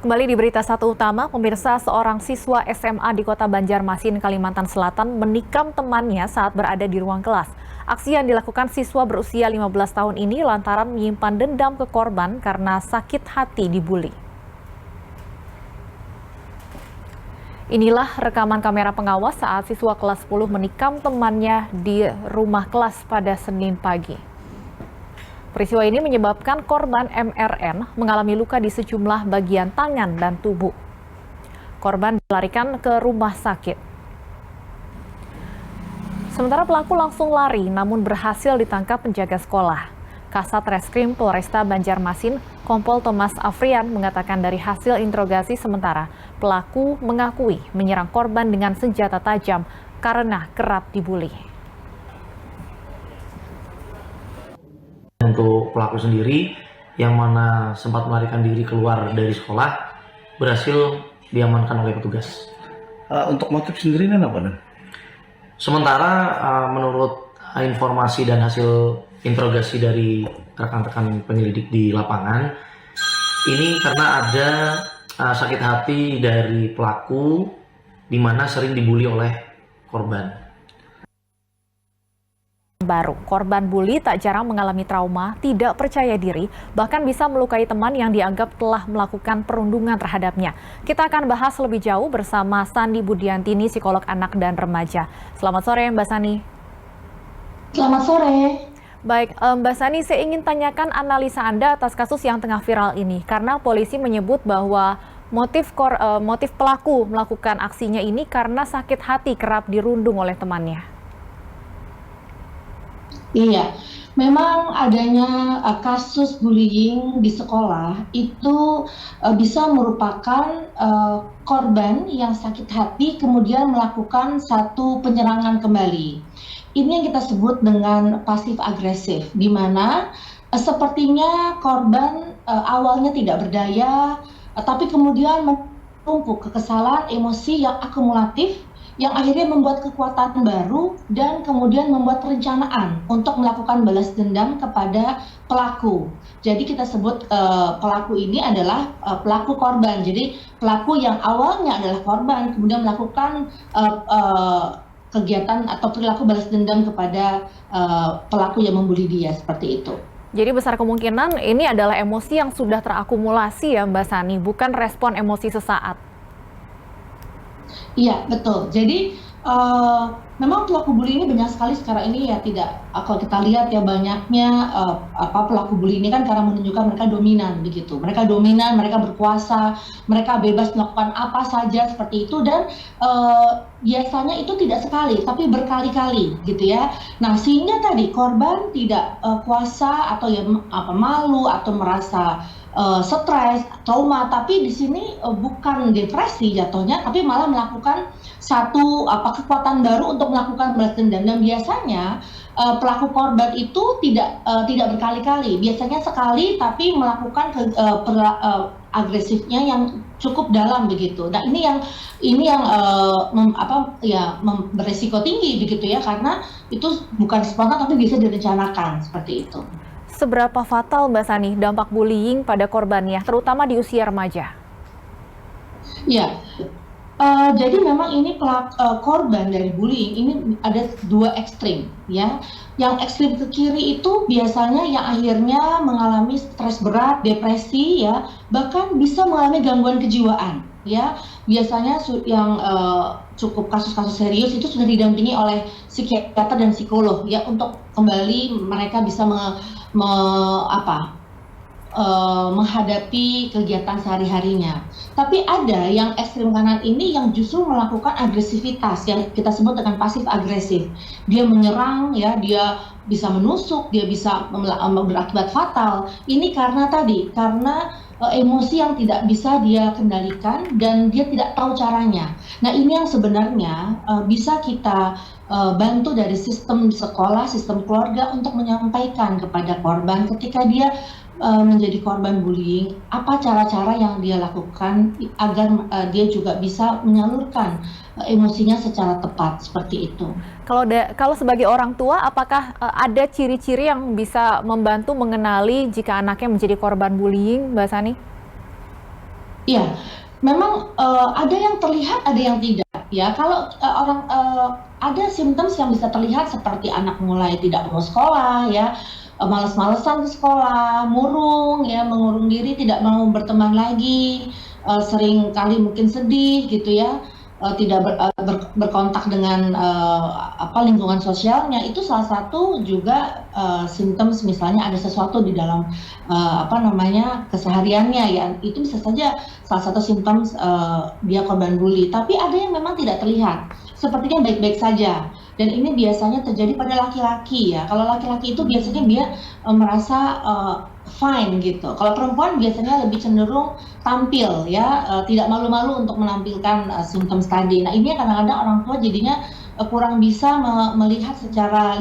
Kembali di berita satu utama, pemirsa, seorang siswa SMA di Kota Banjarmasin, Kalimantan Selatan menikam temannya saat berada di ruang kelas. Aksi yang dilakukan siswa berusia 15 tahun ini lantaran menyimpan dendam ke korban karena sakit hati dibuli. Inilah rekaman kamera pengawas saat siswa kelas 10 menikam temannya di rumah kelas pada Senin pagi. Peristiwa ini menyebabkan korban MRN mengalami luka di sejumlah bagian tangan dan tubuh. Korban dilarikan ke rumah sakit. Sementara pelaku langsung lari namun berhasil ditangkap penjaga sekolah. Kasat Reskrim Polresta Banjarmasin, Kompol Thomas Afrian mengatakan dari hasil interogasi sementara, pelaku mengakui menyerang korban dengan senjata tajam karena kerap dibuli. Untuk pelaku sendiri yang mana sempat melarikan diri keluar dari sekolah berhasil diamankan oleh petugas. Untuk motif sendiri ini apa? Sementara menurut informasi dan hasil interogasi dari rekan-rekan penyelidik di lapangan, ini karena ada sakit hati dari pelaku di mana sering dibully oleh korban. Baru, korban bully tak jarang mengalami trauma, tidak percaya diri, bahkan bisa melukai teman yang dianggap telah melakukan perundungan terhadapnya. Kita akan bahas lebih jauh bersama Sandi Budiantini, psikolog anak dan remaja. Selamat sore Mbak Sani. Selamat sore. Baik, Mbak Sani, saya ingin tanyakan analisa Anda atas kasus yang tengah viral ini, karena polisi menyebut bahwa motif pelaku melakukan aksinya ini karena sakit hati kerap dirundung oleh temannya. Iya, memang adanya kasus bullying di sekolah itu bisa merupakan korban yang sakit hati kemudian melakukan satu penyerangan kembali. Ini yang kita sebut dengan pasif agresif, di mana sepertinya korban awalnya tidak berdaya, tapi kemudian menumpuk kekesalan, emosi yang akumulatif, yang akhirnya membuat kekuatan baru dan kemudian membuat perencanaan untuk melakukan balas dendam kepada pelaku. Jadi kita sebut pelaku ini adalah pelaku korban. Jadi pelaku yang awalnya adalah korban kemudian melakukan kegiatan atau perilaku balas dendam kepada pelaku yang membuli dia, seperti itu. Jadi besar kemungkinan ini adalah emosi yang sudah terakumulasi ya Mbak Sani, bukan respon emosi sesaat. Iya, betul. Jadi memang pelaku bully ini banyak sekali sekarang ini ya, tidak kalau kita lihat ya banyaknya pelaku bully ini kan karena menunjukkan mereka dominan begitu. Mereka dominan, mereka berkuasa, mereka bebas melakukan apa saja seperti itu dan biasanya itu tidak sekali tapi berkali-kali gitu ya. Nah, sehingga tadi korban tidak kuasa atau ya malu atau merasa stres, trauma, tapi di sini bukan depresi jatuhnya, tapi malah melakukan satu kekuatan baru untuk melakukan balas dendam. Dan biasanya pelaku korban itu tidak berkali-kali, biasanya sekali, tapi melakukan agresifnya yang cukup dalam begitu. Nah, ini yang beresiko tinggi begitu ya, karena itu bukan spontan tapi bisa direncanakan seperti itu. Seberapa fatal Mbak Sani dampak bullying pada korbannya, terutama di usia remaja? Ya, jadi memang ini korban dari bullying ini ada dua ekstrim ya. Yang ekstrim ke kiri itu biasanya yang akhirnya mengalami stres berat, depresi ya, bahkan bisa mengalami gangguan kejiwaan ya. Biasanya yang cukup kasus-kasus serius itu sudah didampingi oleh psikiater dan psikolog ya, untuk kembali mereka bisa menghadapi kegiatan sehari-harinya. Tapi ada yang ekstrem kanan ini yang justru melakukan agresivitas yang kita sebut dengan pasif agresif. Dia menyerang ya, dia bisa menusuk, dia bisa berakibat fatal. Ini karena emosi yang tidak bisa dia kendalikan dan dia tidak tahu caranya. Nah, ini yang sebenarnya bisa kita bantu dari sistem sekolah, sistem keluarga untuk menyampaikan kepada korban ketika dia menjadi korban bullying, apa cara-cara yang dia lakukan agar dia juga bisa menyalurkan emosinya secara tepat, seperti itu. Kalau sebagai orang tua, apakah ada ciri-ciri yang bisa membantu mengenali jika anaknya menjadi korban bullying, Mbak Sani? Iya, memang ada yang terlihat, ada yang tidak. Ya, kalau ada simptoms yang bisa terlihat seperti anak mulai tidak mau sekolah, ya, malas-malesan ke sekolah, murung, ya, mengurung diri, tidak mau berteman lagi, sering kali mungkin sedih, gitu ya, tidak berkontak dengan lingkungan sosialnya. Itu salah satu juga simptoms, misalnya ada sesuatu di dalam kesehariannya, ya, itu bisa saja salah satu simptoms dia korban bully. Tapi ada yang memang tidak terlihat, sepertinya baik-baik saja. Dan ini biasanya terjadi pada laki-laki, ya. Kalau laki-laki itu biasanya dia merasa fine gitu. Kalau perempuan biasanya lebih cenderung tampil, ya, tidak malu-malu untuk menampilkan simptoms tadi. Nah, ini kadang-kadang orang tua jadinya kurang bisa melihat secara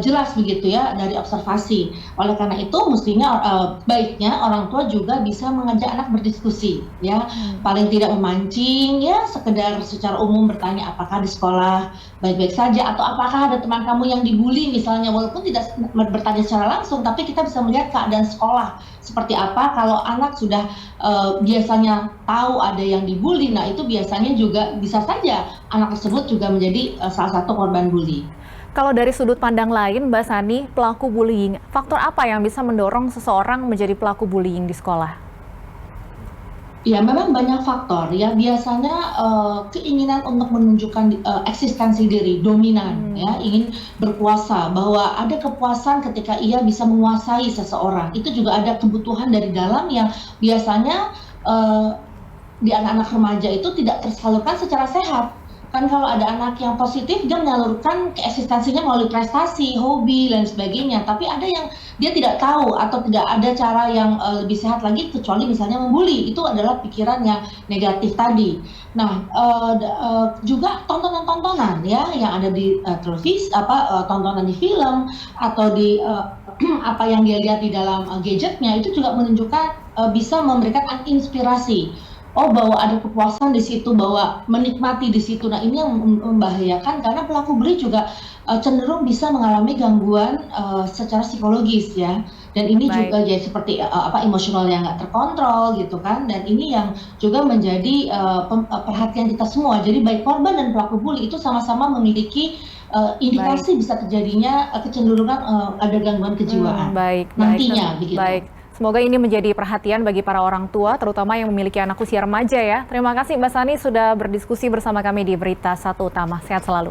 jelas begitu, ya, dari observasi. Oleh karena itu mestinya baiknya orang tua juga bisa mengajak anak berdiskusi, ya, paling tidak memancing, ya, sekedar secara umum bertanya apakah di sekolah baik-baik saja, atau apakah ada teman kamu yang dibully misalnya, walaupun tidak bertanya secara langsung, tapi kita bisa melihat keadaan sekolah seperti apa. Kalau anak sudah biasanya tahu ada yang dibully, nah itu biasanya juga bisa saja anak tersebut juga menjadi salah satu korban bully. Kalau dari sudut pandang lain, Mbak Sani, pelaku bullying, faktor apa yang bisa mendorong seseorang menjadi pelaku bullying di sekolah? Ya, memang banyak faktor, ya. Biasanya keinginan untuk menunjukkan eksistensi diri, dominan, ya, ingin berkuasa, bahwa ada kepuasan ketika ia bisa menguasai seseorang. Itu juga ada kebutuhan dari dalam yang biasanya di anak-anak remaja itu tidak tersalurkan secara sehat. Kan kalau ada anak yang positif, dia menyalurkan keeksistensinya melalui prestasi, hobi, dan sebagainya. Tapi ada yang dia tidak tahu atau tidak ada cara yang lebih sehat lagi kecuali misalnya membuli. Itu adalah pikiran yang negatif tadi. Nah, juga tontonan-tontonan, ya, yang ada di televisi, tontonan di film atau di apa yang dia lihat di dalam gadgetnya, itu juga menunjukkan bisa memberikan inspirasi. Oh, bahwa ada kepuasan di situ, bahwa menikmati di situ. Nah, ini yang membahayakan karena pelaku bully juga cenderung bisa mengalami gangguan secara psikologis, ya. Dan ini juga ya seperti emosional yang nggak terkontrol gitu kan. Dan ini yang juga menjadi perhatian kita semua. Jadi baik korban dan pelaku bully itu sama-sama memiliki indikasi bisa terjadinya kecenderungan ada gangguan kejiwaan nantinya, begitu. Baik. Semoga ini menjadi perhatian bagi para orang tua, terutama yang memiliki anak usia remaja, ya. Terima kasih Mbak Sani sudah berdiskusi bersama kami di Berita Satu Utama. Sehat selalu.